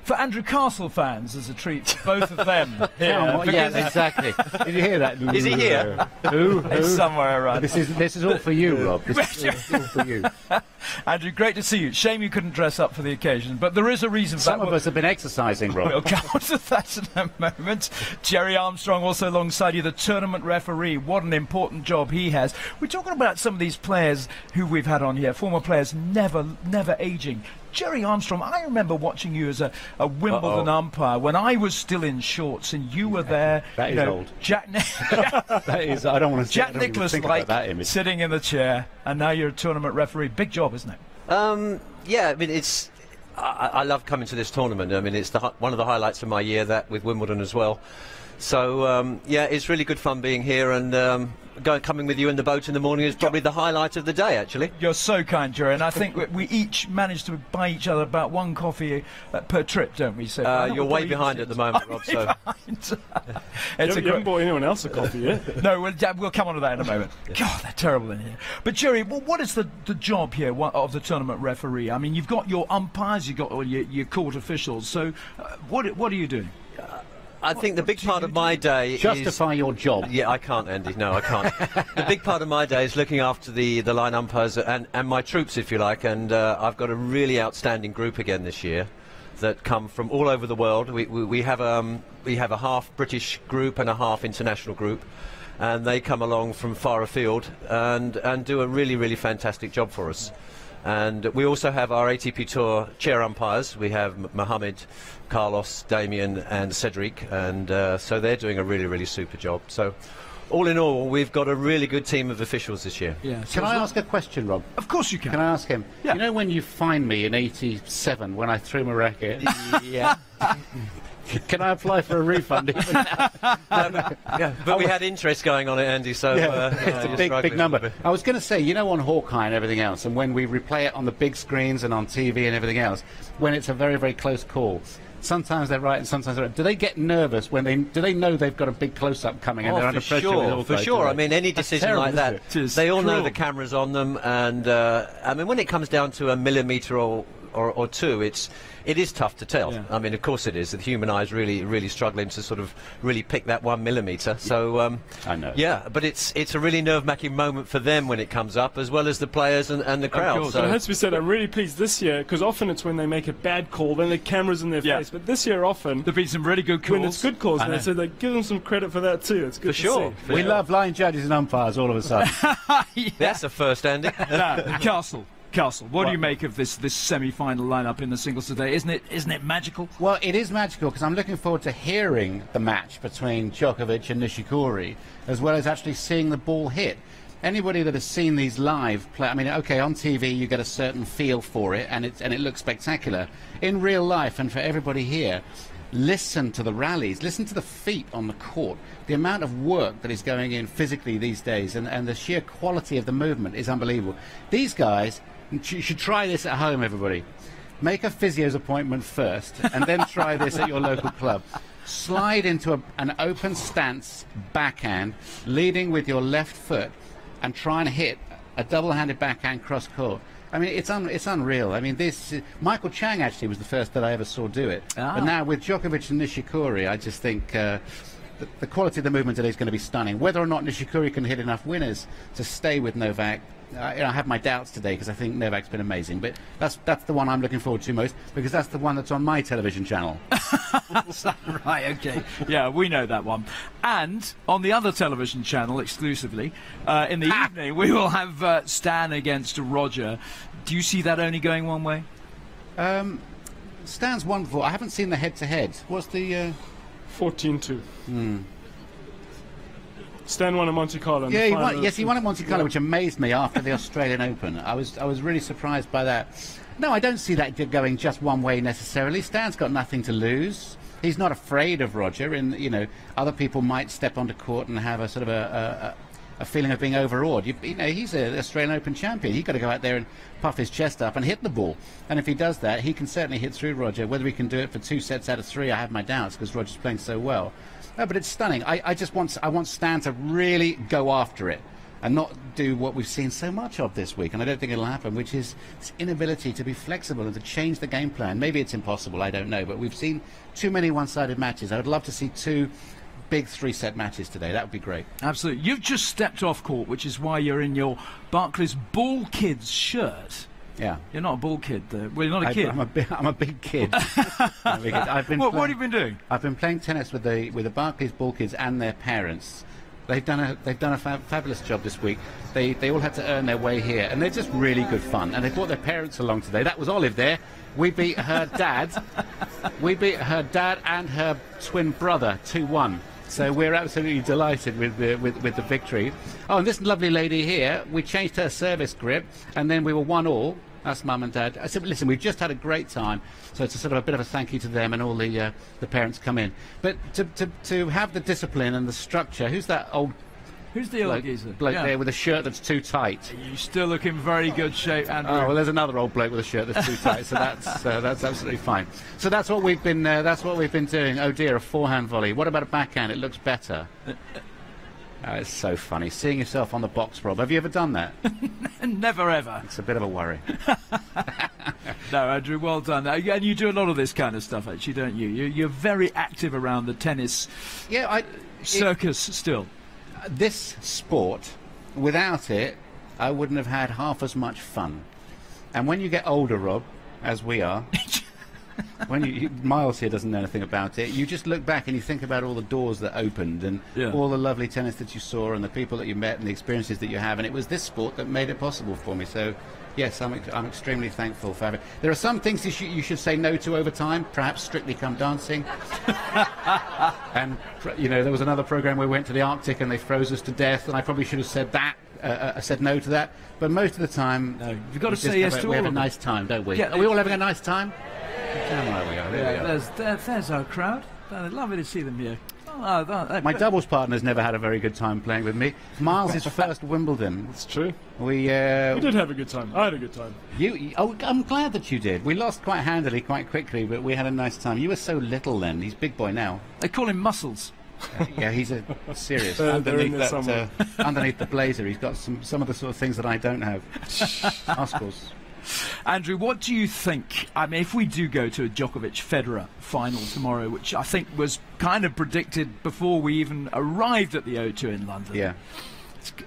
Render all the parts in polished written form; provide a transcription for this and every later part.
For Andrew Castle fans, there's a treat for both of them here. Yeah, exactly. Did you hear that? Is he here? Who? He's somewhere around. This is all for you, Rob. This is all for you. Andrew, great to see you. Shame you couldn't dress up for the occasion, but there is a reason for that. Some of us have been exercising, Rob. We'll come to that in a moment. Gerry Armstrong also alongside you, the tournament referee. What an important job he has. We're talking about some of these players who we've had on here, former players never aging. Gerry Armstrong, I remember watching you as a Wimbledon umpire when I was still in shorts and you were there. That is old. That is, I don't want to Jack Nicklaus like that image. sitting in the chair, and now you're a tournament referee. Big job, isn't it? Yeah, I mean, I love coming to this tournament. I mean, it's one of the highlights of my year, that with Wimbledon as well. So, yeah, it's really good fun being here, and coming with you in the boat in the morning is probably the highlight of the day, actually. You're so kind, Gerry, and I think we each managed to buy each other about one coffee per trip, don't we? So you're way behind at the moment, Rob. So you haven't bought anyone else a coffee yet? No, we'll come on to that in a moment. God, they're terrible in here. But Gerry, what is the job here of the tournament referee? I mean, you've got your umpires, you've got your court officials. So, what are you doing? I think the big part of my day Justify your job. Yeah, I can't, Andy. No, I can't. The big part of my day is looking after the line umpires and my troops, if you like. And I've got a really outstanding group again this year that come from all over the world. We have a half British group and a half international group, and they come along from far afield and do a really fantastic job for us. And we also have our ATP Tour chair umpires. We have Mohammed, Carlos, Damien and Cedric, and so they're doing a really super job. So all in all, we've got a really good team of officials this year. Yeah. Can I ask a question, Rob? Of course you can. Can I ask him? Yeah. You know when you fined me in '87 when I threw my racket? Yeah. Can I apply for a refund? Yeah, but we had interest going on it, Andy, so it's a big number. I was going to say, you know, on Hawkeye and everything else, and when we replay it on the big screens and on TV and everything else, when it's a very close call, sometimes they're right and sometimes they're right. Do they get nervous when do they know they've got a big close-up coming and they're under pressure? For sure. I mean, any decision like that, they all know the camera's on them, and I mean, when it comes down to a millimetre or two, it is tough to tell. Yeah. I mean, of course it is. The human eye is really struggling to sort of really pick that 1 millimetre. So I know. Yeah, but it's a really nerve-wracking moment for them when it comes up, as well as the players and the crowd. So it has to be said, I'm really pleased this year, because often it's when they make a bad call, then the camera's in their face. But this year, often there've been some really good calls. When it's good calls, and so they give them some credit for that too. It's good for sure. We love line judges and umpires all of a sudden. That's a first, Andy. Castle, what do you make of this semi-final lineup in the singles today? Isn't it magical? Well, it is magical, because I'm looking forward to hearing the match between Djokovic and Nishikori, as well as actually seeing the ball hit. Anybody that has seen these live play, I mean, okay, on TV you get a certain feel for it, and it looks spectacular. In real life, and for everybody here, listen to the rallies, listen to the feet on the court. The amount of work that is going in physically these days, and the sheer quality of the movement is unbelievable. These guys, you should try this at home, everybody. Make a physio's appointment first, and then try this at your local club. Slide into an open stance backhand, leading with your left foot, and try and hit a double-handed backhand cross court. I mean, it's unreal. I mean, Michael Chang actually was the first that I ever saw do it. But now with Djokovic and Nishikori, I just think the quality of the movement today is going to be stunning. Whether or not Nishikori can hit enough winners to stay with Novak, I have my doubts today, because I think Novak's been amazing. But that's the one I'm looking forward to most, because that's the one that's on my television channel. Right, okay. Yeah, we know that one. And on the other television channel, exclusively, in the evening, we will have Stan against Roger. Do you see that only going one way? Stan's wonderful. I haven't seen the head-to-head. What's the... 14-2. Stan won at Monte Carlo. Yeah, he won at Monte Carlo, which amazed me after the Australian Open. I was really surprised by that. No, I don't see that going just one way necessarily. Stan's got nothing to lose. He's not afraid of Roger, and you know, other people might step onto court and have a sort of a feeling of being overawed. You know, he's an Australian Open champion. He's got to go out there and puff his chest up and hit the ball. And if he does that, he can certainly hit through Roger. Whether he can do it for 2 sets out of 3, I have my doubts, because Roger's playing so well. No, but it's stunning. I want Stan to really go after it. and not do what we've seen so much of this week, and I don't think it'll happen, which is this inability to be flexible and to change the game plan. Maybe it's impossible, I don't know, but we've seen too many one-sided matches. I would love to see 2 big 3-set matches today. That would be great. Absolutely. You've just stepped off court, which is why you're in your Barclays Ball Kids shirt. Yeah. You're not a ball kid, though. Well, you're not a kid. I'm a big kid. What have you been doing? I've been playing tennis with the Barclays Ball Kids and their parents. They've done a fabulous job this week. They all had to earn their way here, and they're just really good fun. And they brought their parents along today. That was Olive there. We beat her dad. We beat her dad and her twin brother 2-1. So we're absolutely delighted with the victory. Oh, and this lovely lady here, we changed her service grip, and then we were 1-1. That's Mum and Dad. I said, listen, we've just had a great time. So it's a sort of a bit of a thank you to them and all the parents come in. But to have the discipline and the structure, who's that old... Who's the old geezer? Bloke there with a shirt that's too tight. You still look in very good shape, Andrew. Oh well, there's another old bloke with a shirt that's too tight, so that's absolutely fine. So that's what we've been doing. Oh dear, a forehand volley. What about a backhand? It looks better. Oh, it's so funny seeing yourself on the box, Rob. Have you ever done that? Never ever. It's a bit of a worry. No, Andrew, well done. And you do a lot of this kind of stuff, actually, don't you? You're very active around the tennis circus still. This sport, without it, I wouldn't have had half as much fun. And when you get older, Rob, as we are, Miles here doesn't know anything about it, you just look back and you think about all the doors that opened and all the lovely tennis that you saw and the people that you met and the experiences that you have, and it was this sport that made it possible for me. So yes, I'm extremely thankful for having it. There are some things you should say no to over time, perhaps Strictly Come Dancing. And there was another program where we went to the Arctic and they froze us to death, and I probably should have said that. I said no to that, but most of the time, no, you've got to say yes to all of them. We have a nice time, don't we? Yeah, are we all having a nice time? Damn right we are. There we are. There's our crowd. Lovely to see them here. My doubles partner's never had a very good time playing with me. Miles' first Wimbledon. It's true. We did have a good time. I had a good time. I'm glad that you did. We lost quite handily, quite quickly, but we had a nice time. You were so little then. He's big boy now. They call him Muscles. Yeah, he's a serious. Underneath the blazer, he's got some of the sort of things that I don't have. Muscles. Andrew, what do you think? I mean, if we do go to a Djokovic-Federer final tomorrow, which I think was kind of predicted before we even arrived at the O2 in London,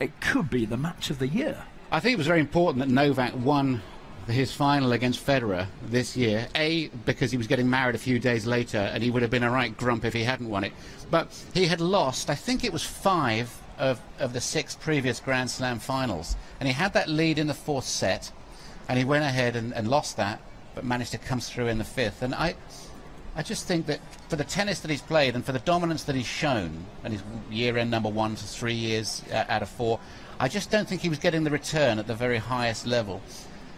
it could be the match of the year. I think it was very important that Novak won his final against Federer this year. A, because he was getting married a few days later, and he would have been a right grump if he hadn't won it. But he had lost, I think it was 5 of the 6 previous Grand Slam finals, and he had that lead in the 4th set. And he went ahead and lost that, but managed to come through in the 5th. And I just think that for the tennis that he's played and for the dominance that he's shown, and his year-end #1 for 3 years out of 4, I just don't think he was getting the return at the very highest level.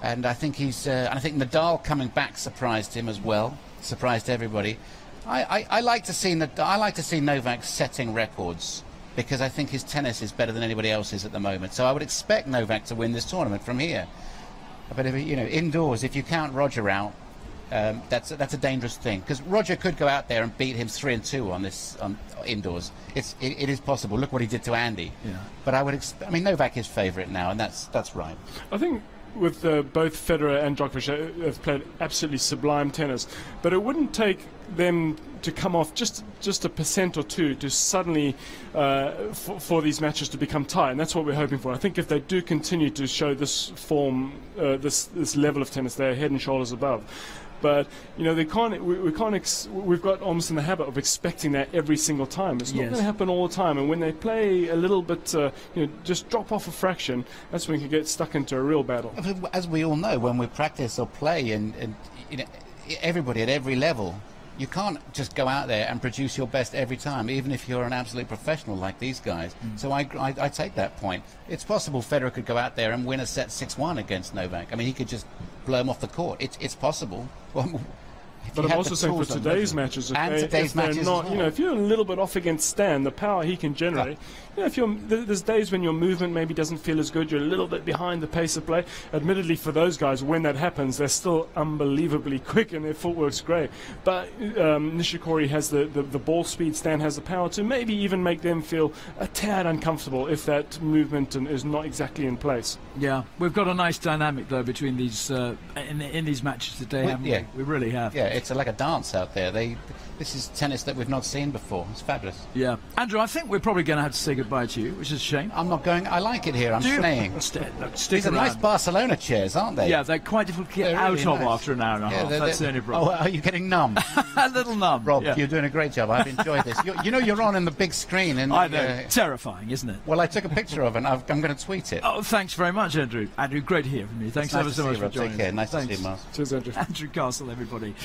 And I think I think Nadal coming back surprised him as well, surprised everybody. I like to see Novak setting records, because I think his tennis is better than anybody else's at the moment. So I would expect Novak to win this tournament from here. But indoors, if you count Roger out, that's a dangerous thing, because Roger could go out there and beat him 3-2 on indoors. It is possible. Look what he did to Andy. Yeah. But I mean, Novak is favourite now, and that's right. I think with both Federer and Djokovic have played absolutely sublime tennis, but it wouldn't take them to come off just a percent or two to suddenly for these matches to become tight, and that's what we're hoping for. I think if they do continue to show this form, this level of tennis, they're head and shoulders above. But they can't. We've got almost in the habit of expecting that every single time. It's not going to happen all the time. And when they play a little bit, just drop off a fraction, that's when you can get stuck into a real battle. As we all know, when we practice or play, and everybody at every level, you can't just go out there and produce your best every time, even if you're an absolute professional like these guys. So I take that point. It's possible Federer could go out there and win a set 6-1 against Novak. I mean, he could just blow him off the court. It's possible. But I'm also saying for today's matches, if they're not, if you're a little bit off against Stan, the power he can generate. If there's days when your movement maybe doesn't feel as good, you're a little bit behind the pace of play. Admittedly, for those guys, when that happens, they're still unbelievably quick and their footwork's great. But Nishikori has the ball speed, Stan has the power to maybe even make them feel a tad uncomfortable if that movement is not exactly in place. Yeah, we've got a nice dynamic though between these in these matches today, haven't we? We really have. Yeah, it's like a dance out there. This is tennis that we've not seen before. It's fabulous. Yeah. Andrew, I think we're probably going to have to say goodbye to you, which is a shame. I'm not going. I like it here. I'm staying. These are nice Barcelona chairs, aren't they? Yeah, they're quite difficult to get out of after an hour and a half. That's the only problem. Oh, are you getting numb? A little numb. Rob, you're doing a great job. I've enjoyed this. You're on in the big screen. I know. Terrifying, isn't it? Well, I took a picture of it and I'm going to tweet it. Oh, thanks very much, Andrew. Andrew, great to hear from you. Thanks ever so much for joining us. Take care. Nice to see you, Miles. Cheers, Andrew. Andrew Castle, everybody.